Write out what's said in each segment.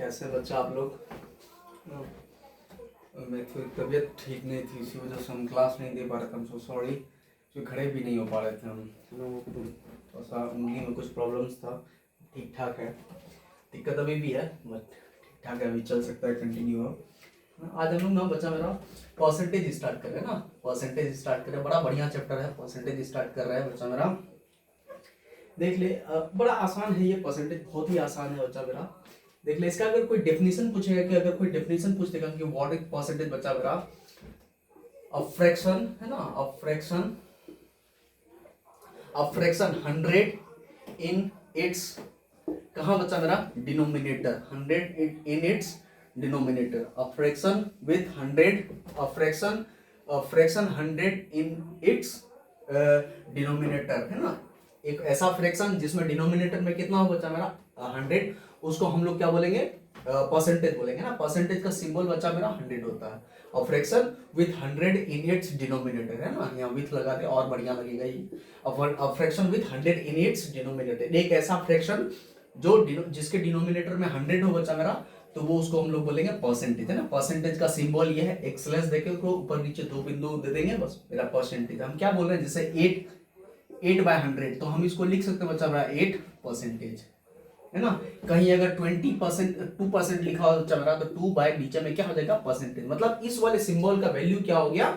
कैसे बच्चा आप लोग। मेरी थोड़ी तबीयत ठीक नहीं थी, इसी वजह से हम क्लास नहीं दे पा रहे थे। हम सो सॉरी, जो खड़े भी नहीं हो पा रहे थे हम। थोड़ा सा उंगली में कुछ प्रॉब्लम्स था। ठीक ठाक है, दिक्कत अभी भी है बट ठीक ठाक है, अभी चल सकता है, कंटिन्यू हो। आज हम लोग ना बच्चा मेरा परसेंटेज स्टार्ट कर रहे हैं ना, परसेंटेज स्टार्ट कर रहे हैं। बड़ा बढ़िया चैप्टर है, परसेंटेज स्टार्ट कर रहे हैं बच्चा मेरा। देख ले, बड़ा आसान है ये परसेंटेज, बहुत ही आसान है बच्चा मेरा। देख ले, इसका अगर कोई डेफिनेशन पूछेगा कि अगर कोई डेफिनेशन पूछ देगा कि व्हाट इज परसेंटेज बच्चा मेरा, अ फ्रैक्शन है ना, अ फ्रैक्शन 100 इन इट्स, कहाँ बच्चा मेरा, denominator, 100 in its denominator. A fraction with 100, a fraction 100 in its denominator है ना। एक ऐसा फ्रैक्शन जिसमें डिनोमिनेटर में कितना हो बच्चा मेरा 100, उसको हम लोग क्या बोलेंगे, परसेंटेज बोलेंगे ना। परसेंटेज का सिंबल बच्चा मेरा 100 होता है। और fraction with 100 in its denominator है ना, यहाँ विथ लगा दे और बढ़िया लगेगा ये। Fraction with 100 in its denominator, एक ऐसा फ्रैक्शन जो जिसके डिनोमिनेटर में 100 हो बच्चा मेरा, तो वो उसको हम लोग बोलेंगे परसेंटेज है ना। परसेंटेज का सिंबल ये है, एक्सलेंस देके उसको ऊपर नीचे 2 बिंदु दे देंगे, बस मेरा परसेंटेज। हम क्या बोल रहे हैं, जैसे 8/100, तो हम इसको लिख सकते हैं बच्चा मेरा 8% है ना। कहीं अगर 20% 2% लिखा हो बच्चा मेरा, तो 2 बाय नीचे में क्या हो जाएगा, परसेंटेज। मतलब इस वाले सिंबल का वैल्यू क्या हो गया,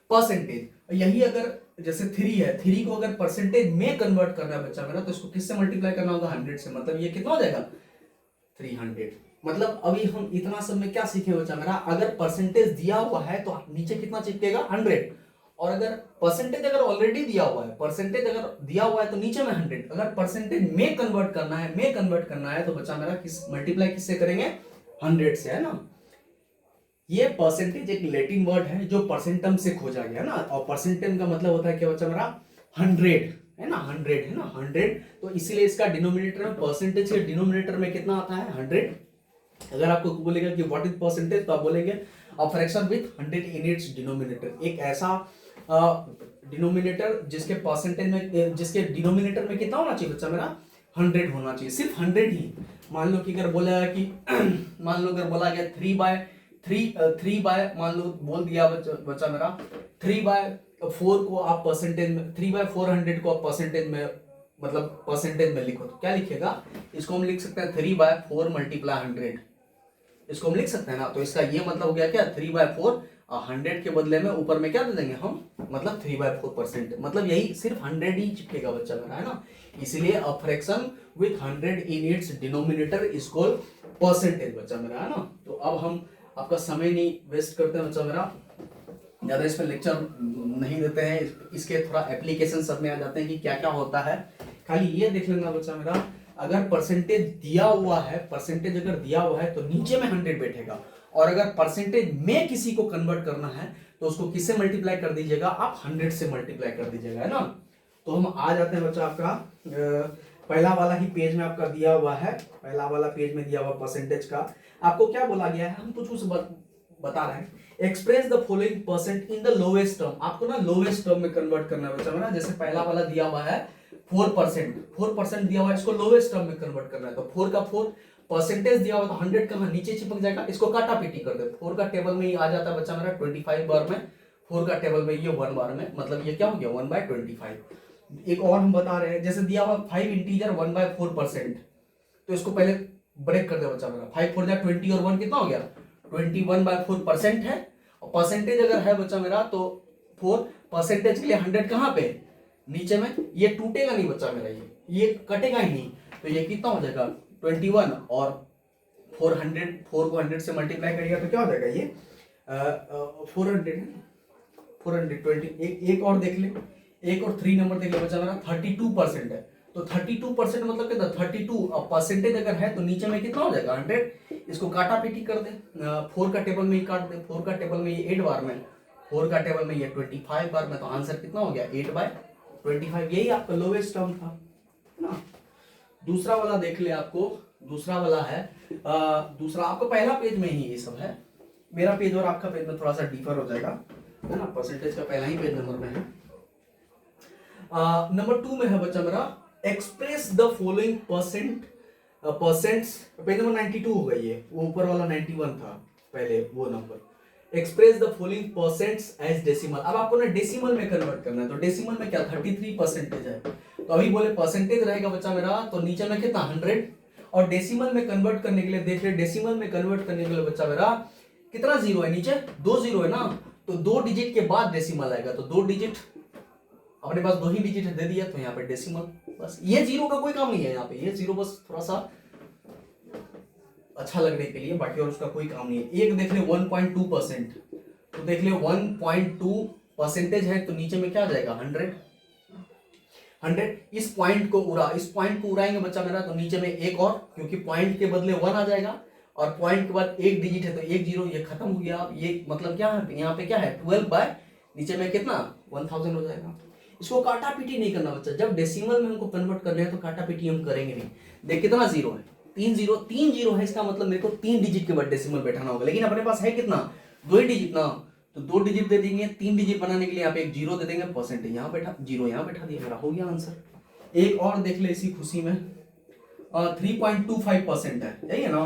परसेंटेज। यही अगर जैसे 3 है, 3 को अगर परसेंटेज में कन्वर्ट करना है बच्चा मेरा, तो इसको किससे मल्टीप्लाई करना होगा, 100 से। मतलब ये कितना हो जाएगा, 300। मतलब अभी हम इतना सब में क्या सीखे बच्चा मेरा, अगर परसेंटेज दिया हुआ है तो नीचे कितना चिपकेगा, 100। और अगर परसेंटेज अगर ऑलरेडी दिया हुआ है, परसेंटेज अगर दिया हुआ है तो नीचे में 100। अगर परसेंटेज में कन्वर्ट करना है तो बच्चा मेरा किस मल्टीप्लाई किससे करेंगे, 100 से है ना। ये परसेंटेज एक लैटिन वर्ड है जो परसेंटम से खोजा गया ना, और परसेंटम का मतलब होता है क्या बच्चा मेरा, 100 है ना, 100 है ना, 100। तो इसीलिए इसका डिनोमिनेटर में, परसेंटेज के डिनोमिनेटर में कितना आता है, 100। अगर आपको बोलेगा कि व्हाट इज परसेंटेज, तो आप बोलेंगे a fraction with 100 in its denominator. एक ऐसा डिनोमिनेटर जिसके परसेंटेज में, जिसके डिनोमिनेटर में कितना होना चाहिए बच्चा मेरा, 100 होना चाहिए, सिर्फ 100 ही। मान लो कि अगर बोला कि मान लो अगर बोला गया 3 बाय मान लो बोल दिया बच्चा मेरा 3/4 को आप परसेंटेज में, 3/400 को आप परसेंटेज में, मतलब परसेंटेज में लिखो, तो क्या लिखेगा, इसको हम लिख सकते हैं 3/4 मल्टीप्लाई 100, इसको हम लिख सकते हैं ना। तो इसका ये मतलब हो गया क्या, 3/4, 100 के बदले में ऊपर में क्या दे देंगे हम, मतलब 3/4%। मतलब यही सिर्फ 100 ही चिपकेगा बच्चा मेरा है ना। इसीलिए a fraction with 100 in its denominator is called percentage बच्चा मेरा है ना। तो अब हम आपका समय नहीं वेस्ट करते हैं बच्चा मेरा, ज्यादा इस पर लेक्चर नहीं देते हैं, इसके थोड़ा एप्लीकेशन सब में आ जाते हैं कि क्या क्या होता है। खाली ये देख लेना बच्चा मेरा, अगर परसेंटेज दिया हुआ है, परसेंटेज अगर दिया हुआ है तो नीचे में 100 बैठेगा। और अगर परसेंटेज में किसी को कन्वर्ट करना है तो उसको किससे मल्टीप्लाई कर दीजिएगा, आप 100 से मल्टीप्लाई कर दीजिएगा है ना। तो हम आ जाते हैं बच्चा आपका पहला वाला ही पेज में आपका दिया हुआ है, पहला वाला पेज में दिया हुआ परसेंटेज का। आपको क्या बोला गया है, हम कुछ बता रहे हैं, express the following percent in the lowest term. आपको ना लोवेस्ट टर्म में कन्वर्ट करना है बच्चा मेरा। जैसे पहला वाला दिया हुआ है 4% दिया हुआ है, इसको लोवेस्ट टर्म में कन्वर्ट करना है। तो 4 का 4 परसेंटेज दिया हुआ तो 100 कहां नीचे चिपक जाएगा, इसको काटा पीटी कर दे। 4 का टेबल में ही आ जाता है बच्चा मेरा 25 बार में, 4 का टेबल में ये 1 बार में, मतलब ये क्या हो गया 1/25। एक और हम बता रहे हैं, जैसे दिया हुआ 5 इंटीजर 1/4%, तो इसको पहले ब्रेक कर दे बच्चा मेरा। 5 4 20 और 1 कितना हो गया, 21/4% है। और परसेंटेज अगर है बच्चा मेरा तो 4 परसेंटेज के लिए 100 कहां पे, नीचे में। ये टूटेगा नहीं बच्चा मेरा, ये कटेगा ही नहीं। तो ये कितना हो जाएगा 21, और 4 को 100 से मल्टीप्लाई करिएगा तो क्या हो जाएगा ये 420। एक और देख ले, एक और 3 नंबर देख ले बच्चा मेरा, 32% है। तो 32% मतलब कितना, 32 परसेंटेज अगर है तो नीचे में कितना हो जाएगा 100। इसको काटा पीटी कर दे, 4 का टेबल में ही काट दे, 4 का टेबल में ये 8 बार में, 4 का टेबल में ये 25 बार में, तो आंसर कितना हो गया 8/25। यही आपका लोवेस्ट टर्म था ना। दूसरा वाला देख ले, आपको दूसरा वाला है, दूसरा आपका पहला पेज में ही ये सब है। मेरा पेज और आपका पेज में थोड़ा सा डिफर हो जाएगा है ना, परसेंटेज का पहला ही पेज नंबर में है। नंबर 2 में है बच्चा मेरा, express the following percent percents, page number 92 होगा ये, वो ऊपर वाला 91 था पहले वो नंबर। Express the following percents as decimal. अब आपको ना डेसिमल में कन्वर्ट करना है, तो डेसिमल में क्या 33 परसेंटेज है, तो अभी बोले परसेंटेज रहेगा बच्चा मेरा, तो नीचे में कितना 100, और डेसिमल में कन्वर्ट करने के लिए देख रहे, डेसिमल में कन्वर्ट करने के लिए बच्चा मेरा कितना जीरो है, नीचे 2 जीरो है ना, तो 2 डिजिट के बाद डेसिमल आएगा, तो 2 डिजिट अपने पास 2 ही डिजिट दे दिया, तो यहाँ पे डेसिमल, बस ये जीरो का कोई काम नहीं है यहाँ पे, ये जीरो बस थोड़ा सा अच्छा लगने के लिए, बाकी और उसका कोई काम नहीं है। एक देख ले 1.2%, तो देख ले 1.2 परसेंटेज है, तो नीचे में क्या आ जाएगा 100। इस पॉइंट को उड़ाएंगे बच्चा मेरा, तो नीचे में एक और, क्योंकि पॉइंट के बदले 1 आ जाएगा, और पॉइंट के बाद एक डिजिट है तो एक जीरो, ये खत्म हो गया। ये मतलब क्या है, यहाँ पे क्या है 12 बाय नीचे में कितना 1000 हो जाएगा। इसको काटा पीटी नहीं करना बच्चा, जब डेसिमल में हमको कन्वर्ट करना है तो काटा पीटी हम करेंगे नहीं। देख कितना जीरो है, 3 जीरो है, इसका मतलब मेरे को 3 डिजिट के बाद डेसिमल बैठाना होगा, लेकिन अपने पास है कितना 2 ही डिजिट ना, तो 2 डिजिट दे देंगे, 3 डिजिट बनाने के लिए यहाँ पे एक जीरो दे देंगे, परसेंटेज यहाँ बैठा, जीरो यहाँ बैठा दिया, मेरा हो गया आंसर। एक और देख ले इसी खुशी में, 3.25% है, यही है ना,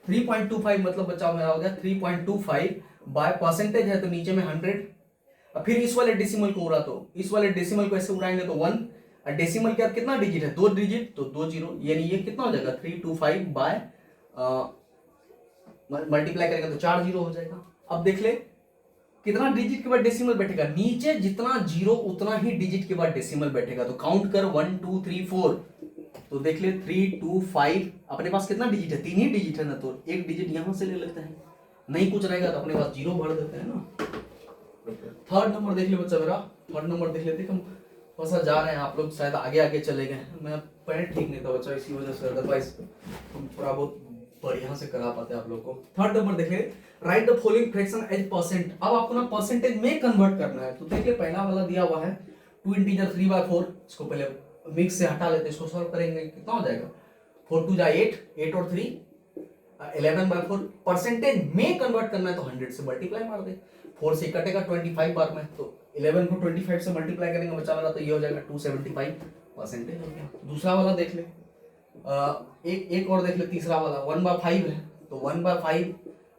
3.25 मतलब बच्चा मेरा हो गया 3.25 बाय परसेंटेज है, तो नीचे में 100। अब फिर इस वाले डेसिमल को उड़ा, तो इस वाले डेसिमल को ऐसे उड़ाएंगे तो 1, और डेसिमल के बाद कितना डिजिट है 2 डिजिट, तो 2 जीरो, यानी ये कितना हो जाएगा 325 बाय मल्टीप्लाई करेंगे तो 4 जीरो हो जाएगा। अब देख ले कितना डिजिट के बाद डेसिमल बैठेगा, नीचे जितना जीरो उतना ही डिजिट के बाद डेसिमल बैठेगा, तो काउंट कर 1 2 3 4, तो देख ले 3 2 5, अपने पास कितना डिजिट है 3 ही डिजिट है ना, तो एक डिजिट यहां से ले लेते हैं, नहीं कुछ रहेगा तो अपने पास जीरो भर देते हैं ना। थर्ड नंबर देख ले बच्चा मेरा, थर्ड नंबर देख लेते, हम थोड़ा सा जा रहे हैं, आप लोग शायद आगे आगे चले गए, मैं पैर ठीक नहीं था बच्चा, इसी वजह से, अदरवाइज हम थोड़ा बहुत बढ़िया से करा पाते आप लोग को। थर्ड नंबर देख ले, write the following fraction as percent. अब आपको ना परसेंटेज में कन्वर्ट करना है, तो देखिए पहला वाला दिया हुआ है 2 इंटीजर 3/4, इसको पहले मिक्स से हटा लेते हैं, इसको सॉल्व करेंगे कितना हो जाएगा 4 2 जा 8, 8 और 3 11/4। परसेंटेज में कन्वर्ट करना है तो 100 से मल्टीप्लाई मार दे, 4 से कटेगा 25 बार में, तो 11 को 25 से मल्टीप्लाई करेंगे बच्चा वाला, तो ये हो जाएगा 275 परसेंटेज हो गया। दूसरा वाला देख ले, एक और देख ले, तीसरा वाला 1/5 है, तो 1/5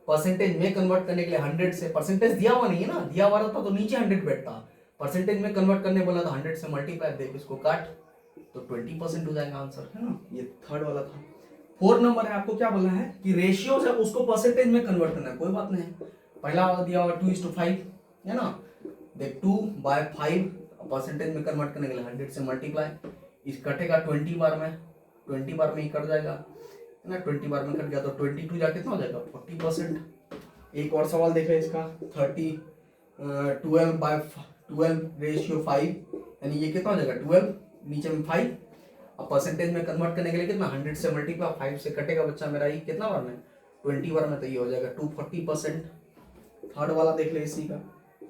परसेंटेज में कन्वर्ट करने के लिए 100 से, परसेंटेज दिया हुआ नहीं है ना, दिया हुआ रहता तो नीचे 100 बैठता, परसेंटेज में कन्वर्ट करने बोला तो 100 से मल्टीप्लाई, देख इसको काट, तो 20% हो जाएगा आंसर, है ना। ये थर्ड वाला था। फोर्थ नंबर है, आपको क्या बोलना है कि रेशियो है उसको परसेंटेज में कन्वर्ट करना है, कोई बात नहीं, पहला वाला दिया हुआ 2:5 है ना, देख 2/5 परसेंटेज में कन्वर्ट करने के लिए 100 से मल्टीप्लाई, इस कटेगा 20 बार में, 20 बार में ही कट जाएगा, है ना, 20 बार में कट गया तो 22 जा कितना हो जाएगा 40%। एक और सवाल देख रहे हैं इसका 12/12 रेशियो 5, यानी ये कितना हो जाएगा 12 नीचे में 5, अब परसेंटेज में कन्वर्ट करने के लिए कितना 100 से मल्टीप्लाई, 5 से कटेगा बच्चा मेरा ये कितना बार में 20 बार में, तो ये हो जाएगा 240%। थर्ड वाला देख ले इसी का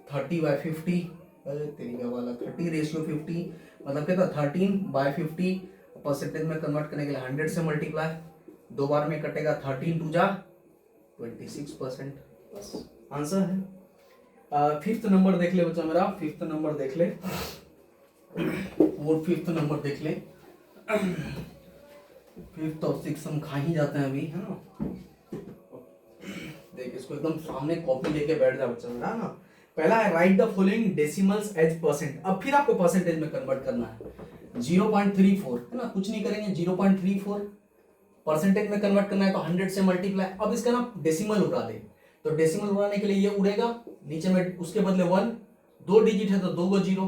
30/50, तेरी वाला 30 रेशियो 50 मतलब कितना 13/50, परसेंटेज में कन्वर्ट करने के लिए 100 से मल्टीप्लाई, 2 बार में कटेगा 13 2 जा 26%, बस आंसर है। फिफ्थ नंबर देख ले बच्चा मेरा, फिफ्थ नंबर देख ले, और फिफ्थ नंबर देख ले, फिफ्थ और सिक्स हम खा ही जाते हैं अभी, है ना। देख इसको एकदम सामने कॉपी लेके बैठ जा बच्चा मेरा ना। पहला है write the following decimals as percent, अब फिर आपको परसेंटेज में कन्वर्ट करना है, 0.34 है ना, कुछ नहीं करेंगे 0.34 परसेंटेज में कन्वर्ट करना है तो 100 से मल्टीप्लाई, अब इसका ना डेसिमल उड़ा दे, तो डेसिमल उड़ाने के लिए ये उड़ेगा, नीचे में उसके बदले 1, 2 डिजिट है तो 2 जीरो,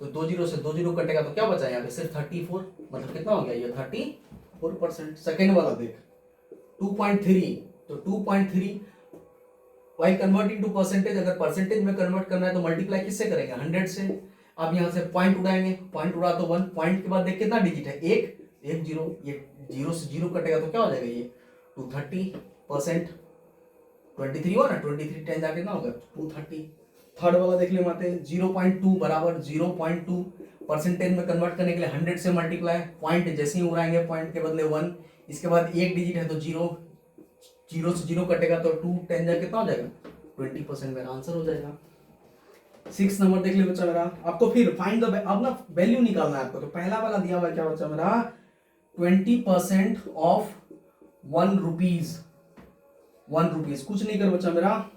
तो 2 जीरो से 2 जीरो कटेगा तो क्या बचा यहाँ पे सिर्फ 34, मतलब कितना हो गया ये 34%। सेकेंड वाला देख 2.3, तो 2.3 वाई कन्वर्टिंग टू परसेंटेज, अगर परसेंटेज में कन्वर्ट करना है तो मल्टीप्लाई किससे करेंगे 100 से, अब यहाँ से पॉइंट उड़ाएंगे, पॉइंट उड़ा तो 1, पॉइंट के बाद देख कितना डिजिट है 1 जीरो, ये जीरो से जीरो कटेगा तो क्या हो जाएगा ये 230%, 23 हो ना, 23 10 जाके कितना होगा 230। थर्ड वाला देख ले माते 0.2 बराबर 0.2 परसेंटेज में कन्वर्ट करने के लिए 100 से मल्टीप्लाई, पॉइंट जैसे ही उड़ाएंगे पॉइंट के बदले 1, इसके बाद एक डिजिट है तो जीरो, जीरो से जीरो कटेगा तो 2 10 जा कितना हो जाएगा 20%, मेरा आंसर हो जाएगा। 6 नंबर देख ले बच्चा मेरा, आपको फिर फाइंड द, अब ना वैल्यू निकालना है आपको, तो पहला वाला दिया हुआ है क्या बच्चा मेरा 20% ऑफ 1 रुपीज, 1 रुपीज, कुछ नहीं कर बचा मेरा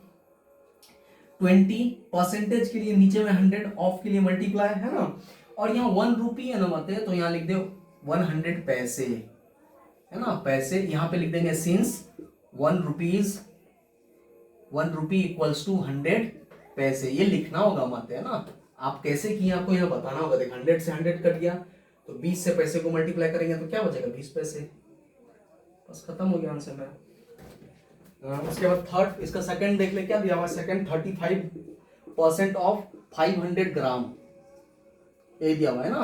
20 परसेंटेज के लिए नीचे में 100, ऑफ के लिए मल्टीप्लाई है ना, और यहाँ 1 रुपी है ना मत, तो यहाँ लिख दो 100 पैसे है ना, पैसे यहाँ पे लिख देंगे since 1 rupees, 1 rupee equals to 100 paise, ये लिखना होगा मत है ना। आप कैसे किए आपको यह बताना होगा। देख 100 से 100 कट गया तो 20 से पैसे को मल्टीप्लाई करेंगे तो क्या बचेगा 20 पैसे, बस खत्म हो गया आंसर मेरा। उसके बाद थर्ड, इसका सेकंड देख ले क्या दिया हुआ सेकंड, 35% ऑफ 500 ग्राम, ये दिया हुआ है ना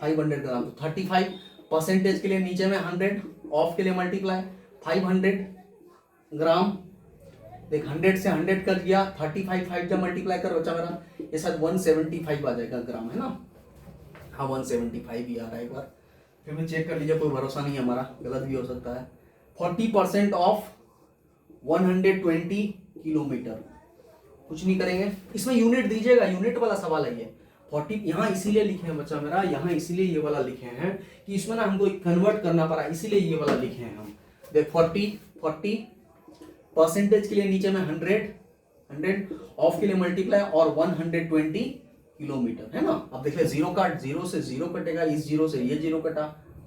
500 ग्राम, तो 35 परसेंटेज के लिए नीचे में 100, ऑफ के लिए मल्टीप्लाई 500 ग्राम। देख 100 से 100 कट गया, 35 5 जब मल्टीप्लाई कर बचा मेरा, ये शायद 175 आ जाएगा ग्राम है ना, हाँ 175 ही आ रहा है, एक बार फिर भी चेक कर लीजिए, कोई भरोसा नहीं है हमारा, गलत भी हो सकता है। 40% ऑफ 120 किलोमीटर, कुछ नहीं करेंगे, इसमें यूनिट दीजिएगा, यूनिट वाला सवाल है ये। 40 यहाँ इसीलिए लिखे हैं बच्चा मेरा, यहाँ इसीलिए ये वाला लिखे हैं कि इसमें ना हमको कन्वर्ट करना पड़ा, इसीलिए ये वाला लिखे हैं हम। देख 40 परसेंटेज के लिए नीचे में 100 ऑफ के लिए मल्टीप्लाई और 120 किलोमीटर है ना। अब देख ले जीरो काट, जीरो से जीरो कटेगा, इस जीरो से ये जीरो कटा,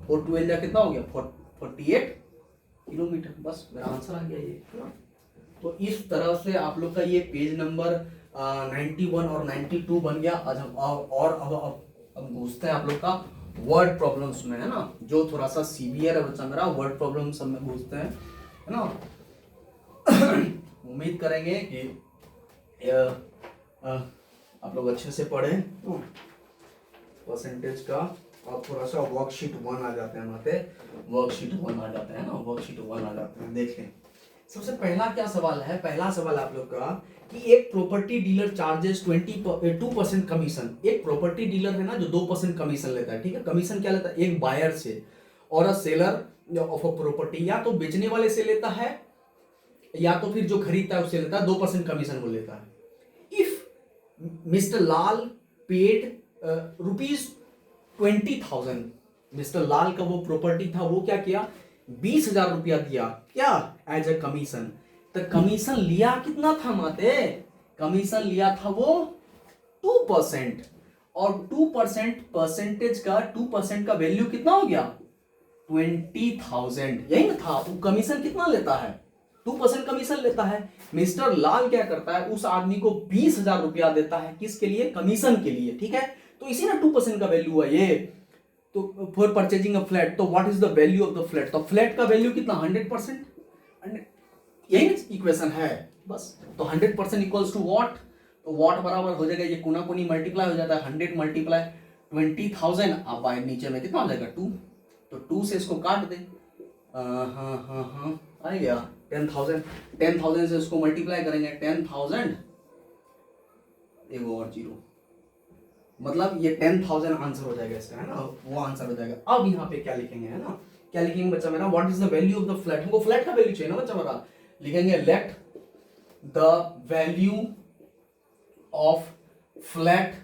4 12 कितना हो गया 48 किलोमीटर, बस मेरा आंसर आ गया ये है ना। तो इस तरह से आप लोग का ये पेज नंबर 91 और 92 बन गया। आज हम और अब घुसते हैं आप लोग का वर्ड प्रॉब्लम्स में है ना, जो थोड़ा सा सीवियर है बच्चा मेरा, वर्ड प्रॉब्लम सब में घुसते हैं है ना। उम्मीद करेंगे कि आप लोग अच्छे से पढ़े परसेंटेज का, और थोड़ा सा वर्कशीट 1 आ जाते हैं हमारे, वर्कशीट 1 आ जाते हैं ना, वर्कशीट 1 आ जाते हैं। देखें सबसे पहला क्या सवाल है, पहला सवाल आप लोग का कि एक प्रॉपर्टी डीलर चार्जेस 2% कमीशन। एक प्रॉपर्टी डीलर है ना जो 2% कमीशन लेता है, ठीक है। कमीशन क्या लेता है, एक बायर से और a seller of a property, या तो बेचने वाले से लेता है या तो फिर जो खरीदता है उससे लेता है, 2% कमीशन वो लेता है। If mister Lal paid ₹20,000, mister Lal का वो प्रॉपर्टी था, वो क्या किया 20,000 रुपया दिया क्या एज ए कमीशन। तो कमीशन लिया कितना था माते, कमीशन लिया था वो 2%, और 2% परसेंटेज का 2% का वैल्यू कितना हो गया 20,000, यही ना था। वो कमीशन कितना लेता है 2% कमीशन लेता है। मिस्टर लाल क्या करता है, उस आदमी को 20,000 रुपया देता है, किसके लिए, कमीशन के लिए, ठीक है। तो इसी ना 2% का वैल्यू हुआ ये। तो फॉर परचेजिंग अ फ्लैट, तो what is the value of the flat, तो फ्लैट का वैल्यू कितना 100%, यही इक्वेशन है बस। तो 100% इक्वल्स टू व्हाट, तो व्हाट बराबर हो जाएगा, ये कोना कोनी मल्टीप्लाई हो जाता है, 100 मल्टीप्लाई 20,000, अब बाय नीचे में कितना हो जाएगा 2, तो 2 से इसको काट दे, हाँ आ गया 10,000 से इसको मल्टीप्लाई करेंगे 10,000, एक और जीरो, मतलब ये 10,000 आंसर हो जाएगा इसका है ना, वो आंसर हो जाएगा। अब यहाँ पे क्या लिखेंगे है ना, क्या लिखेंगे बच्चा मेरा, what is the value of the flat, हमको फ्लैट का वैल्यू चाहिए ना बच्चा मेरा, लिखेंगे let the value of flat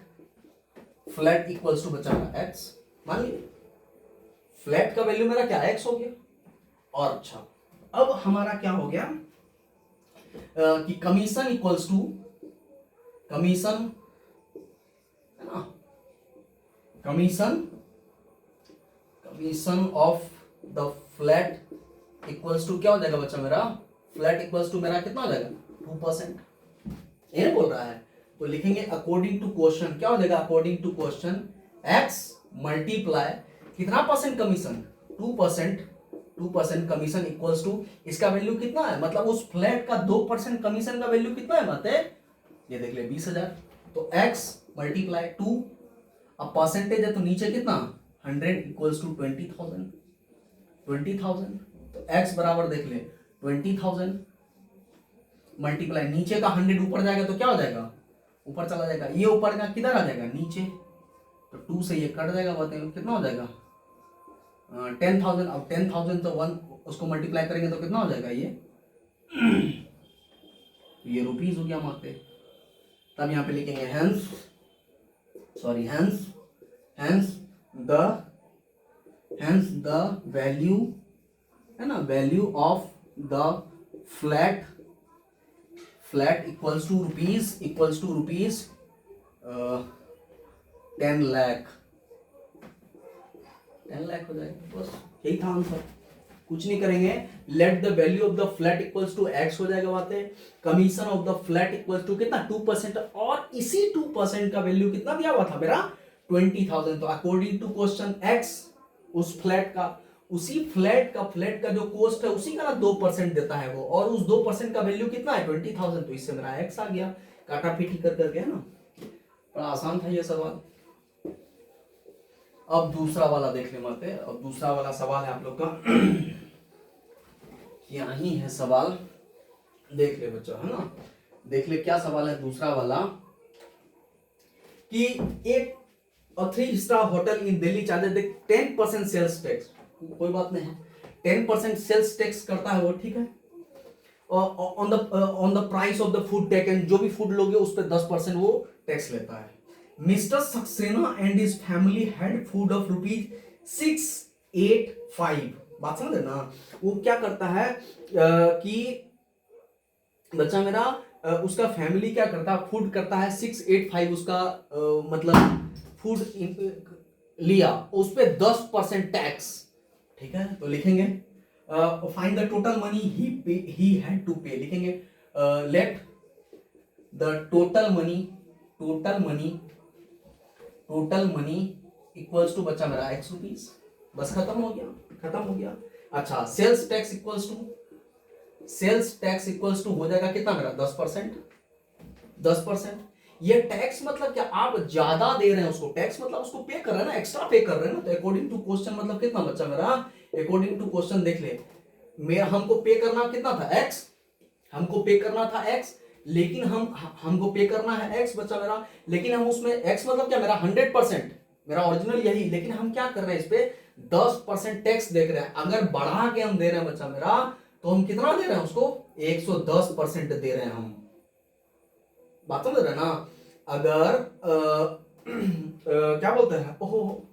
equals to बच्चा मेरा x, मान लीजिए फ्लैट का वैल्यू मेरा क्या x हो गया। और अच्छा अब हमारा क्या हो गया कि कमीशन इक्वल्स टू, कमीशन है ना, commission of the flat equals to क्या हो जाएगा बच्चा मेरा, फ्लैट इक्वल्स टू मेरा कितना हो जाएगा 2%, ये बोल रहा है। तो लिखेंगे अकॉर्डिंग टू क्वेश्चन, क्या हो जाएगा according to question x multiply कितना percent commission 2% commission equals to, इसका वैल्यू कितना है, मतलब उस फ्लैट का 2% कमीशन का वैल्यू कितना है बात है, ये देख ले 20,000, तो x मल्टीप्लाई 2, अब परसेंटेज है तो नीचे कितना 100 इक्वल्स टू 20,000, तो x बराबर देख ले 20,000 मल्टीप्लाई नीचे का 100 ऊपर जाएगा तो क्या हो जाएगा, ऊपर चला जाएगा, ये ऊपर का किधर आ जाएगा नीचे, तो 2 से ये कट जाएगा, बताइए कितना हो जाएगा 10,000। अब 10,000 तो 1 उसको मल्टीप्लाई करेंगे तो कितना हो जाएगा ये रुपीज हो गया माते। तब यहाँ पे लिखेंगे हेंस द वैल्यू है ना, value of the flat equals to rupees 10 lakh हो जाएगा। बस यही था आंसर, कुछ नहीं करेंगे। Let the value of the flat equals to X हो जाएगा बातें। Commission of the flat equals to कितना 2%, और इसी 2% का वैल्यू कितना दिया हुआ था मेरा 20,000। तो अकॉर्डिंग टू क्वेश्चन एक्स उस फ्लैट का, उसी फ्लैट का जो कॉस्ट है उसी का ना 2% देता है वो, और उस 2% का वैल्यू कितना है 20,000। तो इससे मेरा एक्स आ गया, काटा पीटी कर करके, है ना। बड़ा आसान था ये सवाल। अब दूसरा वाला देखने माते। अब दूसरा वाला सवाल है आप लोग का यही है सवाल, देख ले बच्चों, है ना। देख ले क्या सवाल है दूसरा वाला, कि एक 3 star hotel in Delhi charges 10% sales tax. कोई बात नहीं है, 10% सेल्स टैक्स करता है वो, ठीक है। On the price of the food taken, जो भी फूड लोगे उस पर 10% वो टैक्स लेता है। Mister Saxena and his family had food of ₹685। बात समझ ना, वो क्या करता है कि बच्चा मेरा उसका फैमिली क्या करता है, फूड करता है 685, उसका मतलब फूड लिया, उस पे 10% टैक्स, ठीक है। तो लिखेंगे find the total money he had to pay, लिखेंगे let the total money equals to बच्चा मेरा x रुपीज। बस खत्म हो गया। अच्छा, सेल्स टैक्स इक्वल्स टू हो जाएगा कितना मेरा 10%। ये टैक्स मतलब क्या, आप ज्यादा दे रहे हैं उसको, टैक्स मतलब उसको पे कर रहे हैं ना, एक्स्ट्रा पे कर रहे हैं ना। तो अकॉर्डिंग टू क्वेश्चन मतलब कितना बच्चा मेरा, अकॉर्डिंग टू क्वेश्चन देख ले, मेरा हमको पे करना कितना था x, हमको पे करना था x, लेकिन हमको पे करना है x बच्चा मेरा, लेकिन हम उसमें x मतलब क्या मेरा 100%, मेरा ओरिजिनल यही, लेकिन हम क्या कर रहे हैं इस पे 10% टैक्स देख रहे हैं। अगर बढ़ा के हम दे रहे हैं बच्चा मेरा, तो हम कितना दे रहे हैं उसको 110% दे रहे हैं हम। बात समझ रहे हैं ना। अगर क्या बोलते हैं, ओहो,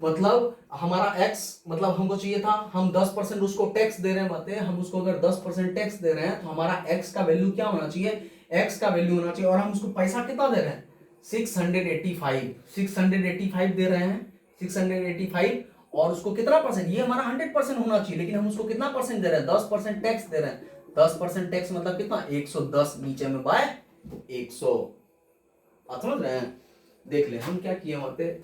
मतलब हमारा x मतलब हमको चाहिए था, हम 10% उसको टैक्स दे रहे हैं बातें, हम उसको अगर 10% टैक्स दे रहे हैं तो हमारा x का वैल्यू क्या होना चाहिए, x का वैल्यू होना चाहिए, और हम उसको पैसा कितना दे रहे हैं 685 दे रहे हैं 685, और उसको कितना परसेंट, ये हमारा 100% होना चाहिए, लेकिन हम उसको कितना परसेंट दे रहे हैं 10% टैक्स दे रहे हैं। 10% टैक्स मतलब कितना 110 नीचे में बाय 100। आप समझ रहे हैं। देख ले हम क्या किए वहां पे,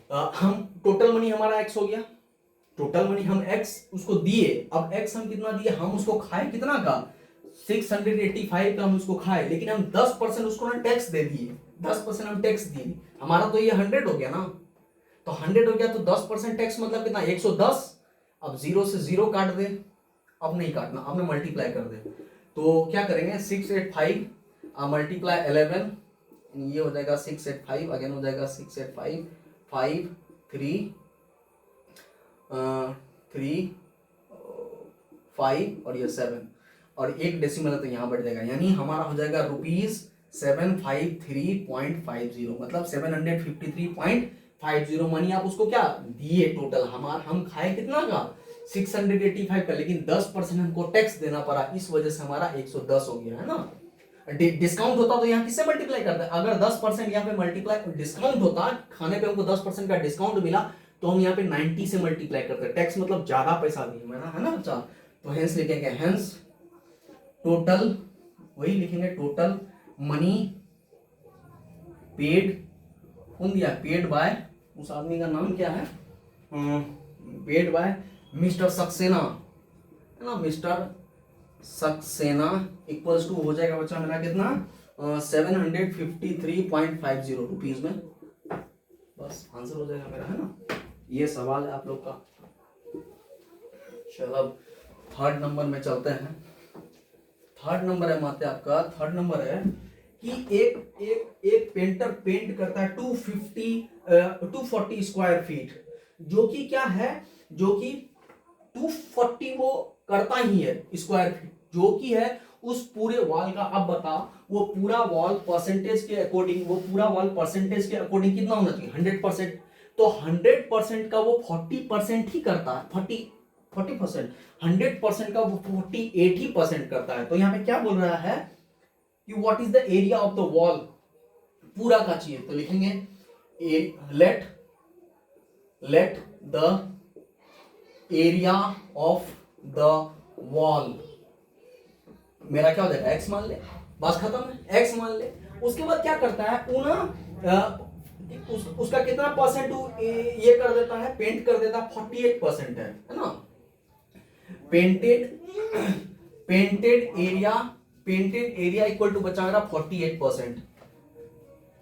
हम टोटल मनी हमारा x हो गया, टोटल मनी हम x उसको दिए। अब x हम कितना दिए, हम उसको खाए कितना का 685 का हम उसको खाए, लेकिन हम 10% उसको ना टैक्स दे दिए, 10% हम टैक्स दिए। हमारा तो ये 100 हो गया ना, तो 100 हो गया तो 10% टैक्स मतलब कितना 110। अब 0 से 0 काट दे, अब नहीं काटना, अब मैं मल्टीप्लाई कर दे। तो क्या करेंगे 685 मल्टीप्लाई 11, ये हो जाएगा 685, अगेन हो जाएगा 685, 5 3 3 5 और ये 7, और एक डेसिमल है तो यहाँ बढ़ जाएगा, यानी हमारा हो जाएगा ₹753.50, मतलब 753.50 मनी आप उसको क्या दिए टोटल। हम खाए कितना का 685 का, लेकिन 10% हमको टैक्स देना पड़ा, इस वजह से हमारा 110 हो गया, है ना। डिस्काउंट होता तो यहाँ किससे मल्टीप्लाई करते, अगर 10% यहाँ पे मल्टीप्लाई डिस्काउंट होता, खाने पे हमको 10% का डिस्काउंट मिला, तो हम यहाँ पे 90 से मल्टीप्लाई करते, टैक्स मतलब ज्यादा पैसा दिए मैंने, है ना बच्चा। तो हेंस लिखेंगे, हेंस टोटल, वही लिखेंगे टोटल मनी पेड, कौन दिया पेड बाय, उस आदमी का नाम क्या है, पेड बाय मिस्टर सक्सेना, है ना, मिस्टर सक्सेना इक्वल्स टू हो जाएगा बच्चा मेरा कितना 753.50 रुपीज में। बस आंसर हो जाएगा मेरा, है ना। ये सवाल है आप लोग का। चलो अब थर्ड नंबर में चलते हैं। थर्ड नंबर है माते आपका, थर्ड नंबर है कि एक पेंटर पेंट करता है 240 स्क्वायर फीट, जो कि क्या है, जो कि 240 वो करता ही है स्क्वायर फीट, जो कि है उस पूरे वॉल का। अब बता वो पूरा वॉल परसेंटेज के अकॉर्डिंग, वो पूरा वॉल परसेंटेज के अकॉर्डिंग कितना होना चाहिए 100%। तो 100% का वो 40% ही करता है, 40%, 100% का वो 48% करता है। तो यहाँ पे क्या बोल रहा है कि what is the area of the wall, पूरा का चाहिए। तो लिखेंगे let the area of the wall, मेरा क्या हो जाएगा x मान ले, बस खत्म है, x मान ले। उसके बाद क्या करता है उसका कितना परसेंट ये कर देता है, पेंट कर देता है, 48% है ना। पेंटेड एरिया इक्वल टू बचा मेरा 48%।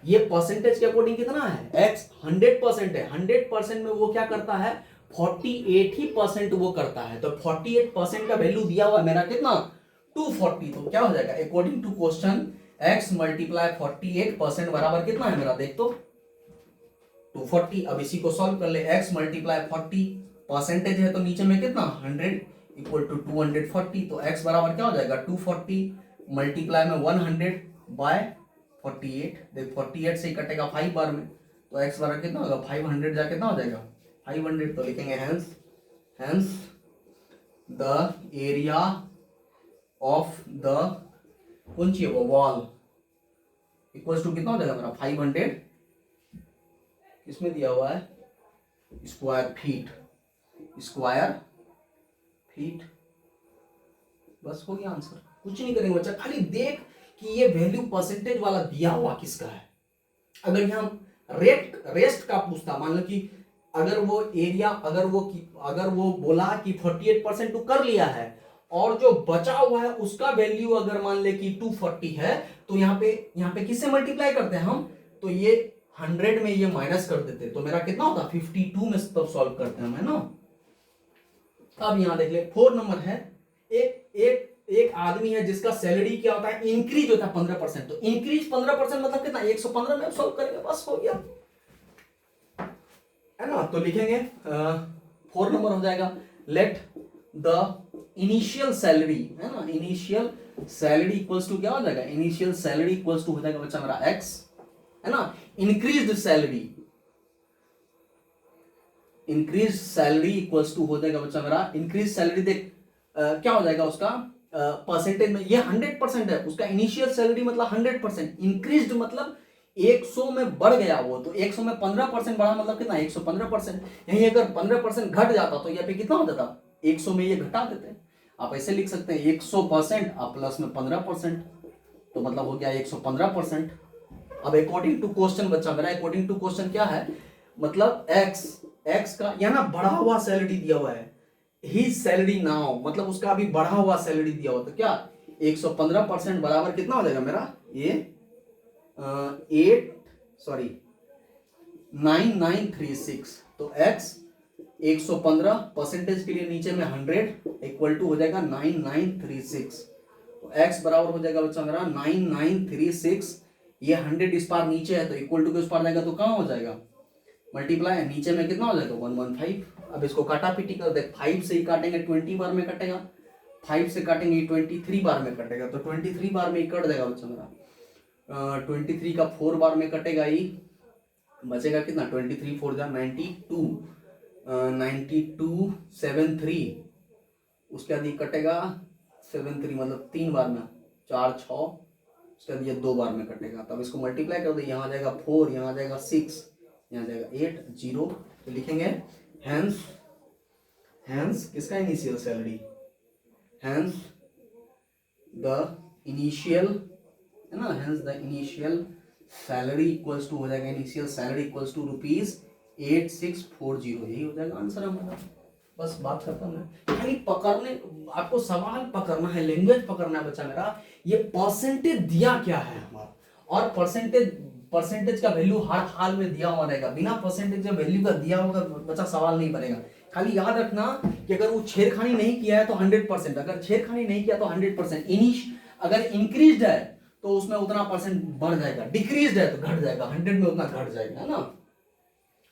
ये परसेंटेज के अकॉर्डिंग कितना है, x 100% है, 100% में वो क्या करता है, 48% वो करता है। तो 48% का वैल्यू दिया हुआ है मेरा कितना, 240। तो क्या हो जाएगा, according to question x multiply 48% बराबर कितना है मेरा, देख तो 240। अब इसी को सॉल्व कर ले, x मल्टीप्लाई 40 परसेंटेज है तो नीचे में कितना 100 इक्वल टू 240। तो x बराबर क्या हो जाएगा 240 मल्टीप्लाई में 100 बाय 48। देख 48 से ही कटेगा 5 बार में, तो x बराबर कितना होगा 500 जा कितना हो जाएगा 500। तो लिखेंगे hence the area of the कौन चाहिए वो वॉल इक्वल्स टू कितना हो जाएगा मेरा 500, इसमें दिया हुआ है स्क्वायर फीट। बस हो गया आंसर, कुछ नहीं करेंगे बच्चा, खाली देख कि ये वैल्यू परसेंटेज वाला दिया हुआ किसका है। अगर यहाँ रेस्ट का पूछता, मान लो कि अगर वो एरिया अगर वो बोला कि 48% तू कर लिया है और जो बचा हुआ है उसका वैल्यू अगर मान ले कि 240 है, तो यहाँ पे किससे मल्टीप्लाई करते हैं हम, तो ये 100 में ये माइनस कर देते, तो मेरा कितना होता 52 में तब सॉल्व करते हैं, है ना। अब यहां देख ले 4 नंबर है, एक आदमी है जिसका सैलरी क्या होता है, इंक्रीज होता है 15%। तो इंक्रीज 15% मतलब कितना 115 में सॉल्व करेंगे, बस हो गया, है ना। तो लिखेंगे 4 नंबर हो जाएगा, लेट द इनिशियल सैलरी, है ना, इनिशियल सैलरी इक्वल्स टू क्या हो जाएगा, इनिशियल सैलरी इक्वल्स टू हो जाएगा बच्चा मेरा x, है ना। इंक्रीज्ड सैलरी इक्वल्स टू हो जाएगा बच्चा मेरा, इंक्रीज सैलरी देख क्या हो जाएगा उसका परसेंटेज में, ये 100% है, उसका इनिशियल सैलरी मतलब 100%, इंक्रीज्ड मतलब 100 में बढ़ गया वो, तो 100 में 15% बढ़ा मतलब कितना 115%। यहीं अगर 15% घट जाता तो यहाँ पे कितना हो जाता 100 में ये घटा देते, आप ऐसे लिख सकते हैं 100% आप प्लस में 15%, तो मतलब हो गया 115%। अब अकॉर्डिंग टू क्वेश्चन बच्चा मेरा, अकॉर्डिंग टू क्वेश्चन क्या है, मतलब x का यहाँ ना बढ़ा हुआ सैलरी दिया हुआ है, हिज सैलरी नाउ मतलब उसका अभी बढ़ा हुआ सैलरी दिया हुआ, तो क्या 115% बराबर कितना हो जाएगा मेरा, ये 9936। तो x 115 परसेंटेज के लिए नीचे में 100 इक्वल टू हो जाएगा 9936। तो x बराबर हो जाएगा बच्चा मेरा 9936, ये 100 इस पार नीचे है तो इक्वल टू के उस पार जाएगा तो कहाँ हो जाएगा मल्टीप्लाई, नीचे में कितना हो जाएगा 115। अब इसको काटा पीटी कर दे, 5 से ही काटेंगे 20 बार में कटेगा, 5 से काटेंगे 23 बार में कटेगा, तो 23 बार में ही कट जाएगा बच्चा मेरा, 23 का 4 बार में कटेगा ही, बचेगा कितना 23 4 जा 92, 92 73, उसके बाद ये कटेगा 73 मतलब 3 बार में, 4 6, उसके बाद ये 2 बार में कटेगा। तब इसको मल्टीप्लाई कर दे, यहाँ आ जाएगा 4, यहाँ आ जाएगा 6, यहाँ जाएगा 8 0। तो लिखेंगे हेंस किसका initial salary, hence the initial, है ना, hence the initial salary equals to हो जाएगा, इनिशियल सैलरी इक्वल्स टू ₹8640, यही हो जाएगा आंसर हमारा। बस बात खत्म है, खाली पकड़ने आपको सवाल पकड़ना है, लैंग्वेज पकड़ना है बच्चा मेरा, ये परसेंटेज दिया क्या है हमारा, और परसेंटेज का वैल्यू हर हाल में दिया हुआ रहेगा, बिना परसेंटेज का वैल्यू का दिया होगा बच्चा सवाल नहीं बनेगा। खाली याद रखना कि अगर वो छेड़खानी नहीं किया है तो 100%, अगर छेड़खानी नहीं किया तो 100%, अगर इंक्रीज्ड है तो उसमें उतना परसेंट बढ़ जाएगा, डिक्रीज्ड है तो घट जाएगा, 100 में उतना घट जाएगा, है ना।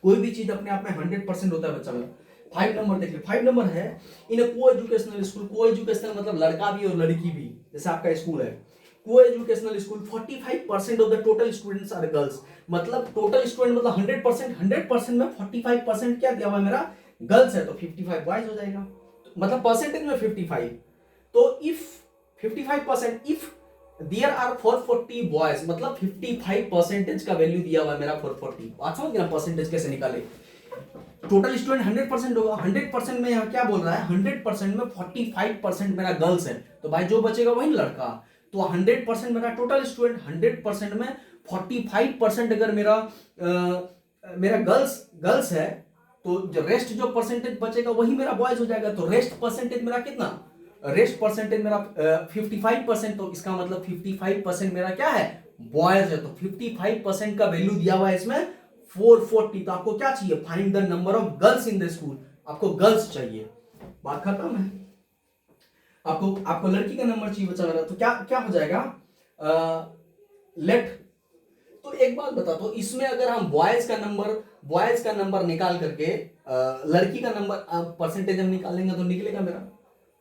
कोई भी चीज अपने आप में 100% होता है बच्चा मेरा। 5 नंबर देख ले, 5 नंबर है, इन अ को एजुकेशनल स्कूल, को एजुकेशनल मतलब लड़का भी और लड़की भी, जैसे आपका स्कूल है co-educational school, 45% of the total students are girls, मतलब टोटल स्टूडेंट मतलब 100% में 45% क्या दिया हुआ है मेरा गर्ल्स है, तो 55 बॉयज हो जाएगा। तो मतलब परसेंटेज में 55, तो if 55%, if there are 440 boys, मतलब 55% का वैल्यू दिया हुआ है मेरा 440। बात समझ गया परसेंटेज कैसे निकाले। टोटल स्टूडेंट 100% होगा, 100% में यहाँ क्या बोल रहा है, 100% में 45% मेरा गर्ल्स है, तो भाई जो बचेगा वही लड़का। तो 100% मेरा टोटल स्टूडेंट, 100% में 45% अगर मेरा मेरा गर्ल्स है, तो जो रेस्ट जो परसेंटेज बचेगा वही मेरा बॉयज हो जाएगा। तो रेस्ट परसेंटेज मेरा कितना, रेस्ट परसेंटेज मेरा 55%, तो इसका मतलब 55% मेरा क्या है, बॉयज है। तो 55% का वैल्यू दिया हुआ है इसमें 440। तो आपको क्या चाहिए, find the number of girls in the school, आपको गर्ल्स चाहिए, बात खत्म है। आपको लड़की का नंबर चाहिए बच्चा मेरा, तो क्या क्या हो जाएगा, लेट। तो एक बात बता, तो इसमें अगर हम बॉयज का नंबर निकाल करके लड़की का नंबर परसेंटेज हम निकालेंगे तो निकलेगा मेरा,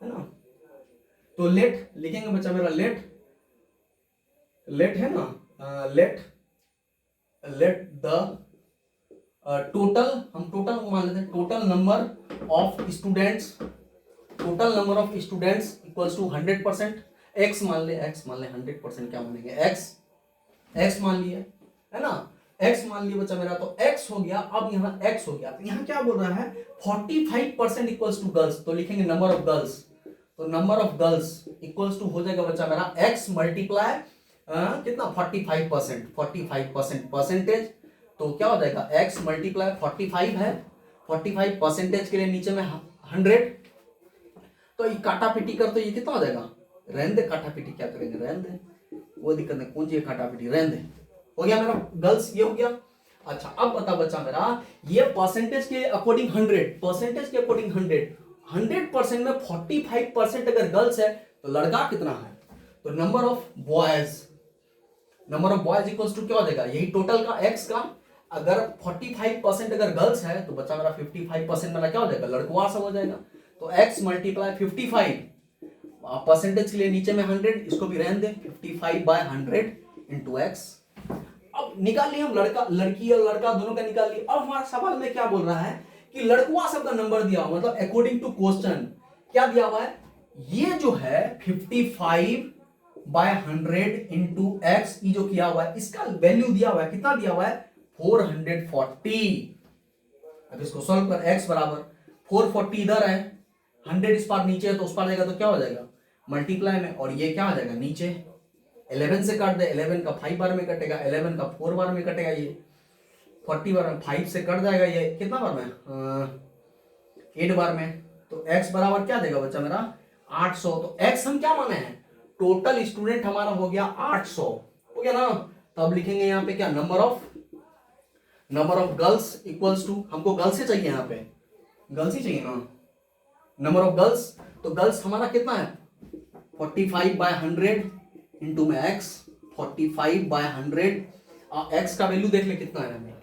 है ना। तो लेट लिखेंगे बच्चा मेरा, लेट है ना, लेट द टोटल, हम टोटल मान लेते हैं, total number of students equals to 100%। X मान ले 100% क्या मानेंगे, एक्स मान लिए, है ना, एक्स मान लिए बच्चा मेरा। तो एक्स हो गया, अब यहाँ एक्स हो गया, तो यहाँ क्या बोल रहा है, 45% इक्वल्स टू गर्ल्स, तो लिखेंगे नंबर ऑफ गर्ल्स। तो number of girls equals to हो जाएगा बच्चा मेरा एक्स मल्टीप्लाई कितना, 45% परसेंटेज, तो क्या हो जाएगा x मल्टीप्लाई 45 है, 45 परसेंटेज के लिए नीचे में 100, तो ये काटा पीटी कर, तो ये कितना हो जाएगा, रहने दे, काटा पीटी क्या करेंगे, रहने दे, वो दिक्कत नहीं, कौन सी काटा पीटी, रहने दे। हो गया मेरा गर्ल्स, ये हो गया। अच्छा अब बता बच्चा मेरा, ये परसेंटेज के अकॉर्डिंग 100% में 45% अगर गर्ल्स है तो लड़का कितना है, तो number of boys equals to क्या हो जाएगा, यही टोटल का x का, अगर 45% अगर गर्ल्स है तो बच्चा मेरा 55% मेरा क्या हो जाएगा, लड़कुआ सब हो जाएगा। तो x मल्टीप्लाई 55 परसेंटेज के लिए नीचे में 100, इसको भी रहने दे, 55/100 इंटू एक्स। अब निकाल लिए हम लड़का लड़की और लड़का दोनों का निकाल लिए। अब हमारा सवाल में क्या बोल रहा है कि लड़कुआ सब का नंबर दिया हुआ, मतलब अकॉर्डिंग टू क्वेश्चन क्या दिया हुआ है, ये जो है 55/100 इंटू एक्स, ये जो किया हुआ है इसका वैल्यू दिया हुआ है, कितना दिया हुआ है 440। अब इसको सॉल्व कर, x बराबर 440 इधर है, 100 इस पार नीचे है, तो उस पार जाएगा तो क्या हो जाएगा मल्टीप्लाई में, और ये क्या आ जाएगा नीचे 11 से काट दे, 11 का 5 बार में कटेगा, 11 का 4 बार में कटेगा, ये 40 बार में 5 से कट जाएगा, ये कितना बार में 8 बार में। तो x बराबर क्या देगा बच्चा मेरा 800। तो x हम क्या माने हैं, टोटल स्टूडेंट हमारा हो गया 800, हो गया ना। तब लिखेंगे यहाँ पे क्या, number of girls equals to, हमको गर्ल्स ही चाहिए, यहाँ पे गर्ल्स ही चाहिए ना, नंबर ऑफ गर्ल्स, तो गर्ल्स हमारा कितना है 45/100 इंटू में x, 45/100, x का वैल्यू देख ले कितना है, हमें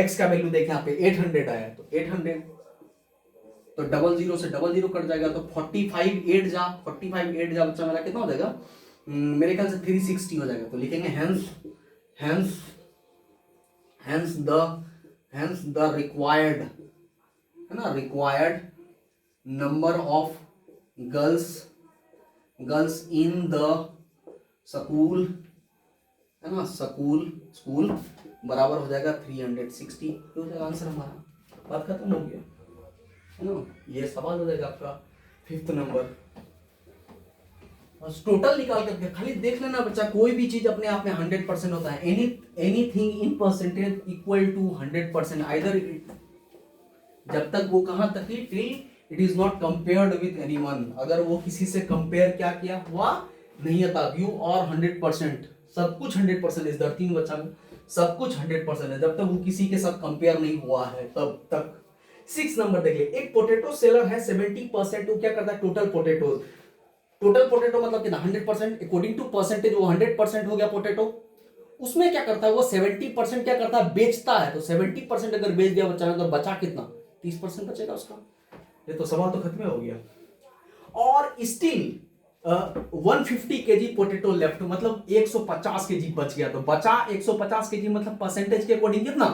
x का वैल्यू देखे यहाँ पे 800 आया, तो 800, तो 00 से 00 कट जाएगा, तो 45 8 जा बच्चा मेरा कितना हो जाएगा, मेरे ख्याल से 360 हो जाएगा। तो लिखेंगे हेंस द रिक्वायर्ड, है ना, required number of girls in the school, है ना, स्कूल बराबर हो जाएगा 360, हो जाएगा आंसर हमारा, बात खत्म हो गया, है ना। ये सवाल हो जाएगा आपका 5th नंबर। टोटल निकाल करके खाली देख लेना बच्चा, कोई भी चीज अपने आप में 100% होता है, anything in percentage equal to 100%, either जब तक वो कहां तक ही, till it is not compared with anyone, अगर वो किसी से कंपेयर क्या किया हुआ नहीं था, व्यू और 100%, सब कुछ 100% इस धरती में बच्चा में सब कुछ 100% है, जब तक वो किसी के साथ कंपेयर नहीं हुआ है तब तक। 6 नंबर देख ले, एक पोटैटो सेलर है 70%, वो क्या करता है, टोटल पोटैटो मतलब कितना 100%, अकॉर्डिंग टू परसेंटेज वो 100% हो गया पोटैटो, उसमें क्या करता है वो 70% क्या करता है, बेचता है। तो 70% अगर बेच दिया बच्चा ने तो बचा कितना, 30% बचेगा उसका। ये तो सवाल तो खत्म हो गया। और स्टिल 150 केजी पोटैटो लेफ्ट, मतलब 150 केजी बच गया, तो बचा 150 केजी, मतलब परसेंटेज के अकॉर्डिंग कितना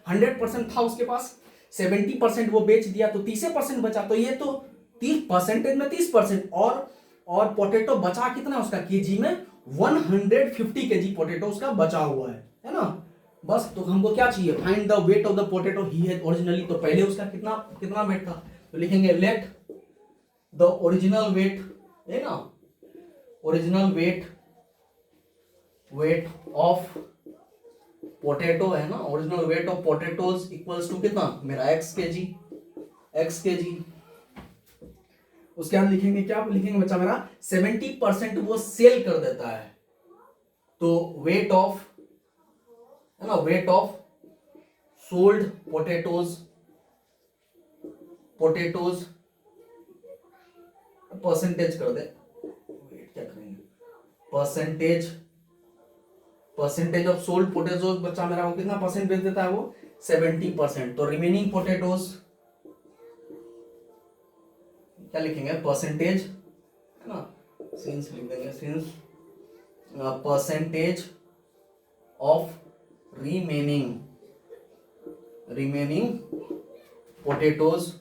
100% था उसके पास, 70% वो बेच दिया तो 30% बचा, तो ये तो 30% में 30%, और पोटैटो बचा कितना उसका केजी में 150 केजी पोटैटो उसका बचा हुआ है ना। बस तो हमको क्या चाहिए, find the weight of the potato he had originally. तो पहले उसका कितना कितना वेट था, तो लिखेंगे लेट द ओरिजिनल वेट, है ना, ओरिजिनल वेट ऑफ पोटैटो, है ना, original weight of potatoes equals to कितना मेरा x kg। उसके बाद लिखेंगे क्या लिखेंगे बच्चा मेरा, 70% वो सेल कर देता है, तो वेट ऑफ, है ना, weight of sold potatoes percentage कर दे, वेट क्या करेंगे, परसेंटेज ऑफ सोल्ड पोटैटोज बच्चा मेरा वो कितना परसेंटेज देता है, वो 70%। तो रिमेनिंग पोटैटोज क्या लिखेंगे, परसेंटेज, है ना, सिंस लिख देंगे, since percentage of remaining potatoes